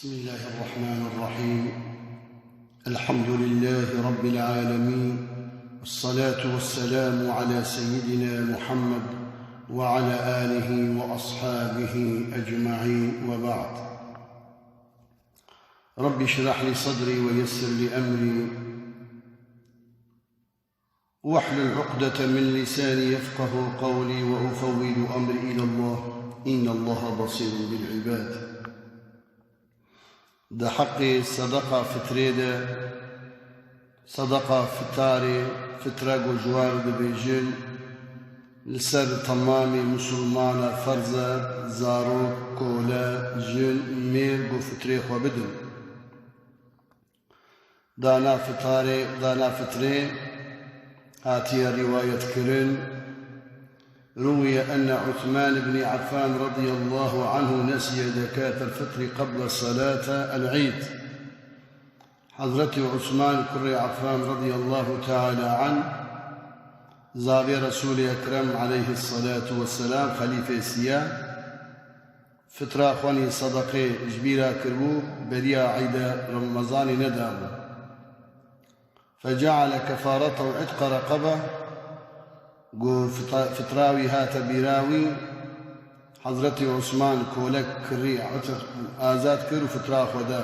بسم الله الرحمن الرحيم. الحمد لله رب العالمين، والصلاة والسلام على سيدنا محمد وعلى آله وأصحابه أجمعين، وبعد. رب اشرح لي صدري ويسر لي أمري واحلل عقدة من لساني يفقه قولي، وأفوض أمري إلى الله إن الله بصير بالعباد. ده حقي صدقة فتريدة، صدقة فتاري فتراق وجوار دبيجل لسر تمامي مسلمان فرزة زارو كولا جل مير وفتريخ وبدن. دانا فتاري دانا فتري هاتي رواية كرن. روي أن عثمان بن عفان رضي الله عنه نسي زكاة الفطر قبل صلاة العيد. حضرة عثمان كري عفان رضي الله تعالى عنه زابي رسول أكرم عليه الصلاة والسلام خليفة سيا فترة أخواني صدقي جبيرا كربو بريا عيد رمضان ندام، فجعل كفارته عتق رقبة. قو فتراوي هات بيراوي حضرتي عثمان كولك كري عتق آزاد كرو فترا خدا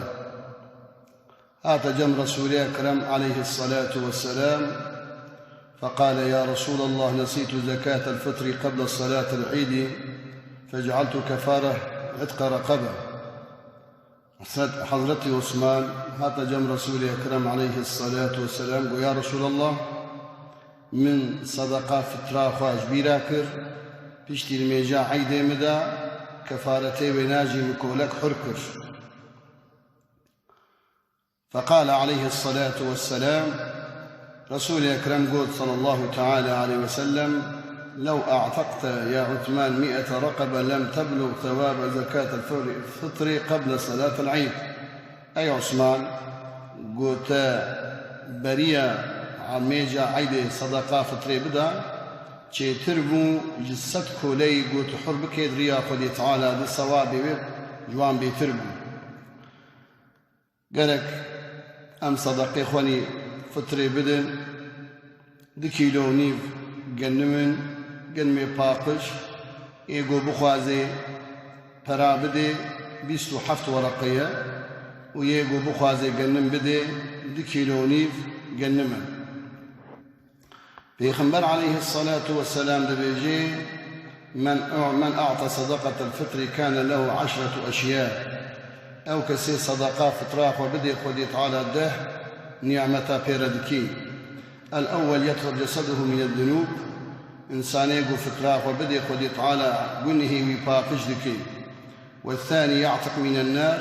هات جم رسول أكرم عليه الصلاة والسلام فقال: يا رسول الله، نسيت زكاة الفطر قبل صلاة العيد فجعلت كفارة عتق رقبة. حضرتي عثمان هات جم رسول أكرم عليه الصلاة والسلام قال: يا رسول الله، من صدقة فترة خواج بيراكر بيشتي الميجا عيدي مدى كفارتي بناجي مكولك حركر. فقال عليه الصلاة والسلام رسول أكرم قول صلى الله تعالى عليه وسلم: لو أعتقت يا عثمان 100 رقبة لم تبلغ ثواب زكاة الفطر قبل صلاة العيد. أي عثمان قلت بريا عميجا عيدي صدقة فطري بدا چه تربو جسد كولي قلت حربك يدريا خدي تعالى دي صوابي جوان بيتربو. قالك أم صدقي خواني فطري بدن 2 كيلو نيف قنمن قنمي باقش يقو بخوازي پرا بدي 27 ورقية ويقو بخوازي قنم بدي 2 كيلو نيف قنمن. بيغمبر عليه الصلاة والسلام دبيجي من أعطى صدقة الفطر كان له 10 أشياء أو كسي صدقة فطراخ وبدي خدي تعالى ده نعمة بيردكي. الأول يطهر جسده من الذنوب، إنسان يقو فطراخ وبدي خدي تعالى قنه ويباقش دكي. والثاني يعتق من النار،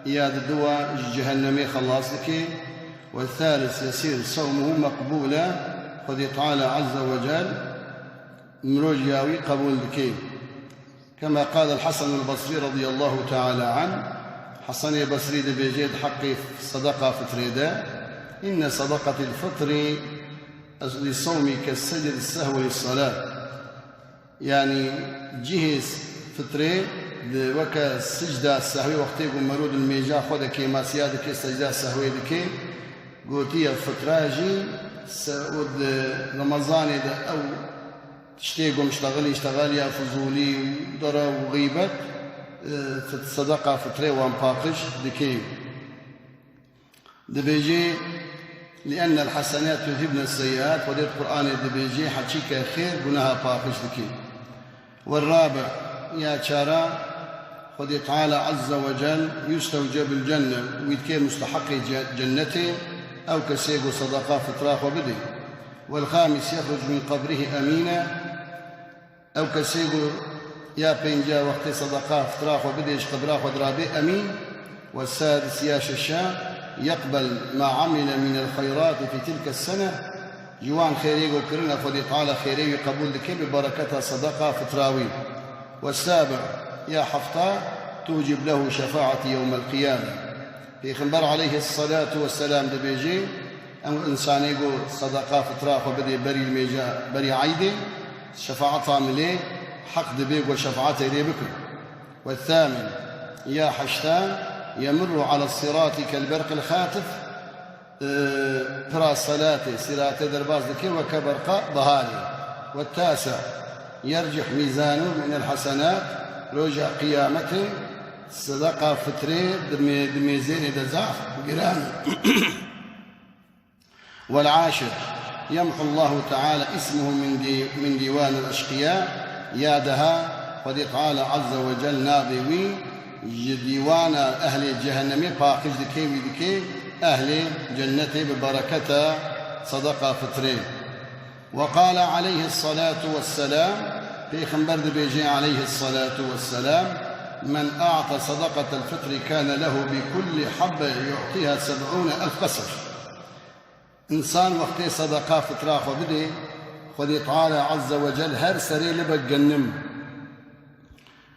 إياد الدواء جهنمي خلاص دكي. والثالث يصير صومه مقبولا خدي تعالى عز وجل مروجياوي قبول دكي. كما قال الحسن البصري رضي الله تعالى عنه، حسن البصري بيجيد حقي صدقة فطريدا: إن صدقة الفطر للصوم كالسجد السهو للصلاة. يعني جهز فطري وكا السجدة السهوي وقتي يقول مرود الميجا خدك ما سيادك السجدة السهوي دكي. قلت هي الفطراجي سعود رمضان ده أو تشتيقوا اشتغل يا فزولي ودرا وغيبة صدقة فطري وانباقش دكي. دبيجي لأن الحسنات يذهبن السيئات، ودي القرآن دبيجي حتشيك خير قناها باقش دكي. والرابع يا شارع خدي تعالى عز وجل يستوجب الجنة ويذكر مستحق جنته أو كسيغو صدقاء فطراخ وبدي. والخامس يخرج من قبره أمينا أو كسيغو يا بينجا وقت صدقاء فطراخ وبدي قبراخ ودرابي أمين. والسادس يا ششا يقبل ما عمل من الخيرات في تلك السنة جوان خيريغو كرنا فدي تعالى خيري قبول دكي ببركتها صدقاء فطراوي. والسابع يا حفطة توجب له شفاعة يوم القيامة. في خنبر عليه الصلاة والسلام دبيجي أم إنسان يقول صدقة فطراخ وبدي بري الميجا بري عيدي شفاعة عمليه حق دبيق وشفاعته لي بكر. والثامن يا حشتان يمر على الصراط كالبرق الخاتف ترى صلاته صراط درباز ذكي وكبرق ظهاري. والتاسع يرجح ميزانه من الحسنات رجع قيامته صدقة فتري دميزين دزاف قران. والعاشر يمحو الله تعالى اسمه من ديوان الأشقياء يادها قد تعالى عز وجل نابوي ديوان أهل جهنم باقي ذكي أهل جنته ببركة صدقة فترين. وقال عليه الصلاة والسلام في خنبر بيجي عليه الصلاة والسلام من أعطى صدقة الفطر كان له بكل حبة يعطيها 70,000 قصر. إنسان وقت صدقة فتراخ وبدي خذ تعالى عز وجل هر سري لبقنم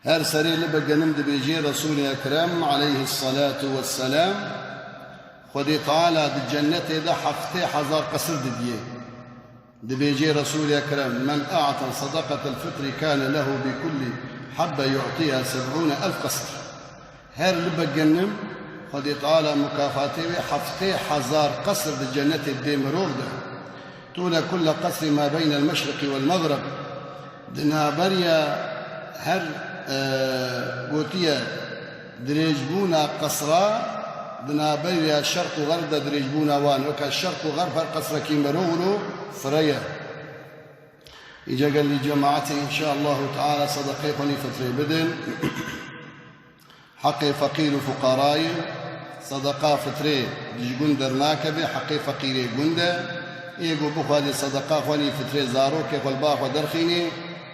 هر سري لبقنم دي بيجي رسول أكرم عليه الصلاة والسلام خذ تعالى دي الجنة ده حفتي حزار قصر دي بيجي رسول أكرم من أعطى صدقة الفطر كان له بكل حبة يعطيها 70,000 قصر. هر لبقنم خذ تعالى مكافاته حفتي حزار قصر دي الجنة دي مرور ده طول كل قصر ما بين المشرق والمغرب دنابريا هر قوتية دريجبونا قصرا دنابريا الشرق وغرب دريجبونا وان وكا الشرق وغرب القصر كي مرورو فريا. إجا قال لي جماعتي إن شاء الله تعالى صدقيقني فتري بدن حقي فقير فقراي صدقاء فتري جيجون درناكبي حقي فقيري قنده إيقو بخوالي صدقاء خواني فتري زاروك والباق ودرخيني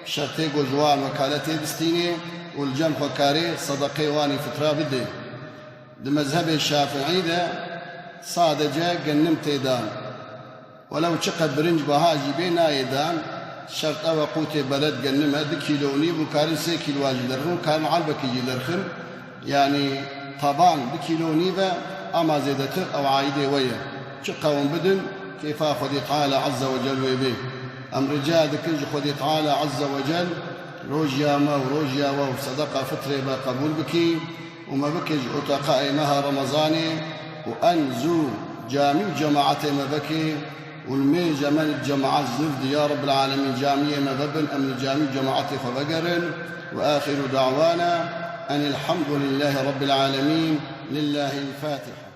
شرطيقو جوان وكالتي بستيني والجمع وكاري صدقي واني فترة بدي مذهب الشافعي ده صادجة قنمت دان ولو شقد برنج بهاجي بينا يدان شرط أو قوتي بلد قنمها دي كيلوني بكاري 6 كيلو واجي درخن كان عالبك يجي درخن يعني طبعا دي كيلوني با أما زيدتر أو عايدة ويا شقا بدن كيف أخذ تعالى عز وجل ويبيه أم رجال ذكر خذ تعالى عز وجل روجيا ما وروجيا وصدقة فترة بقبول بكي وما بكي عتقاء مها رمضاني وأنزو جامع جماعتي ما بكي والمي جمال الجماعات زنفد يا رب العالمين جامعية ما ببن أم جامع جماعتي فبقرن. وآخر دعوانا أن الحمد لله رب العالمين. لله الفاتحة.